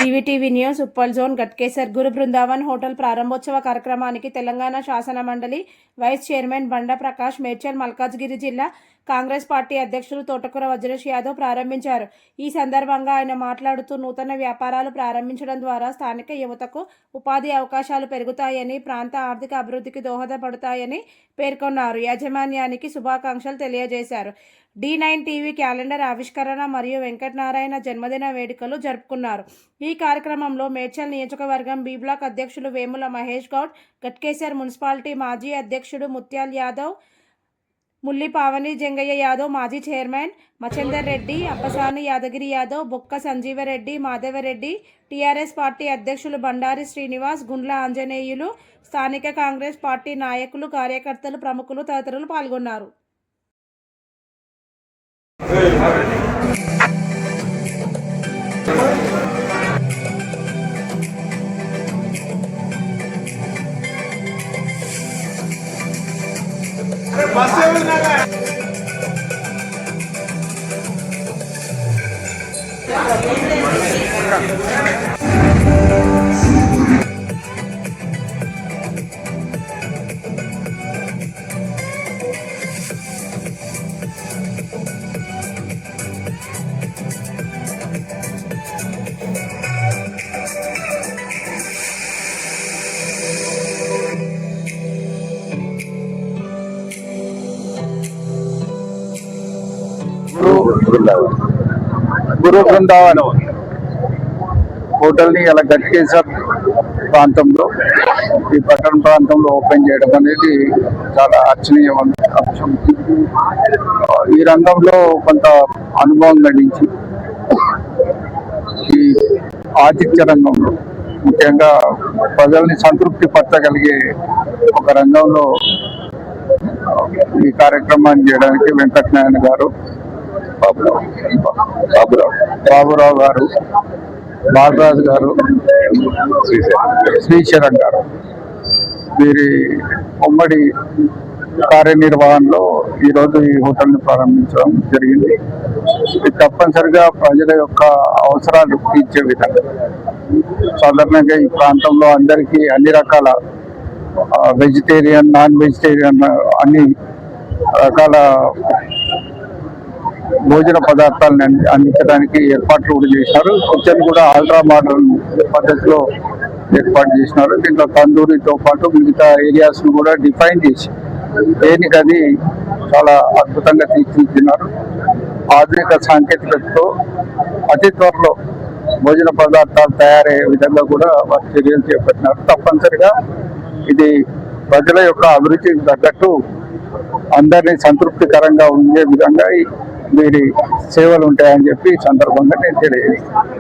జీవీటీవీ news Uppal zone Ghatkesar గురు Brindavan hotel ప్రారంభోత్సవ కార్యక్రమానికి తెలంగాణ శాసన మండలి వైస్ చైర్మన్ బండా ప్రకాష్ మేడ్చల్ మల్కాజ్గిరి జిల్లా కాంగ్రెస్ పార్టీ అధ్యక్షులు తోటకూర వజ్రేష్ యాదవ్ ప్రారంభించారు. ఈ సందర్భంగా ఆయన మాట్లాడుతూ నూతన వ్యాపారాలు ప్రారంభించడం ద్వారా స్థానిక యువతకు ఉపాధి అవకాశాలు పెరుగుతాయని, ప్రాంత ఆర్థిక అభివృద్ధికి దోహదపడతాయని పేర్కొన్నారు. యాజమాన్యానికి శుభాకాంక్షలు తెలియజేశారు. D9 టీవీ క్యాలెండర్ ఆవిష్కరణ మరియు వెంకటనారాయణ జన్మదిన వేడుకలు జరుపుకున్నారు. ఈ కార్యక్రమంలో మేడ్చల్ నియోజకవర్గం బి బ్లాక్ అధ్యక్షులు వేముల మహేష్ గౌడ్, గట్కేసర్ మున్సిపాలిటీ మాజీ అధ్యక్షుడు ముత్యాల్ యాదవ్, ముల్లి పావని జంగయ్య యాదవ్, మాజీ చైర్మన్ మచేందర్ రెడ్డి, అప్పసాని యాదగిరి యాదవ్, బొక్క సంజీవరెడ్డి, మాధవరెడ్డి, టీఆర్ఎస్ పార్టీ అధ్యక్షులు బండారి శ్రీనివాస్, గుండ్ల ఆంజనేయులు, స్థానిక కాంగ్రెస్ పార్టీ నాయకులు, కార్యకర్తలు, ప్రముఖులు తదితరులు పాల్గొన్నారు. గురు బృందావన్ హోటల్ని ఇలా గట్కేసర్ ప్రాంతంలో, ఈ పట్టణ ప్రాంతంలో ఓపెన్ చేయడం అనేది చాలా అర్చనీయమైన అంశం. ఈ రంగంలో కొంత అనుభవం గడించి ఈ ఆతిథ్య రంగంలో ముఖ్యంగా ప్రజల్ని సంతృప్తి పరచగలిగే ఒక రంగంలో ఈ కార్యక్రమాన్ని చేయడానికి వెంకటనారాయణ గారు, బాబురావు గారు, బాలరాజు గారు, శ్రీశరణ్ గారు వీరి ఉమ్మడి కార్యనిర్వహణలో ఈరోజు ఈ హోటల్ని ప్రారంభించడం జరిగింది. ఇది తప్పనిసరిగా ప్రజల యొక్క అవసరాలు తీర్చే విధంగా, సాధారణంగా ఈ ప్రాంతంలో అందరికీ అన్ని రకాల వెజిటేరియన్, నాన్ వెజిటేరియన్ అన్ని రకాల భోజన పదార్థాలను అందించడానికి ఏర్పాట్లు కూడా చేసినారు. కిచెన్ కూడా ఆల్ట్రా మోడర్న్ పద్ధతిలో ఏర్పాటు చేసినారు. దీంట్లో తందూరితో పాటు మిగతా ఏరియాస్ ను కూడా డిఫైన్ చేసి దేనికది చాలా అద్భుతంగా తీర్చిదిద్దినారు. ఆధునిక సాంకేతికతతో అతి త్వరలో భోజన పదార్థాలు తయారయ్యే విధంగా కూడా వారు చర్యలు చేపట్టినారు. తప్పనిసరిగా ఇది ప్రజల యొక్క అభిరుచికి తగ్గట్టు అందరినీ సంతృప్తికరంగా ఉండే విధంగా వీరి సేవలు ఉంటాయని చెప్పి ఈ సందర్భంగా నేను తెలియజేస్తాను.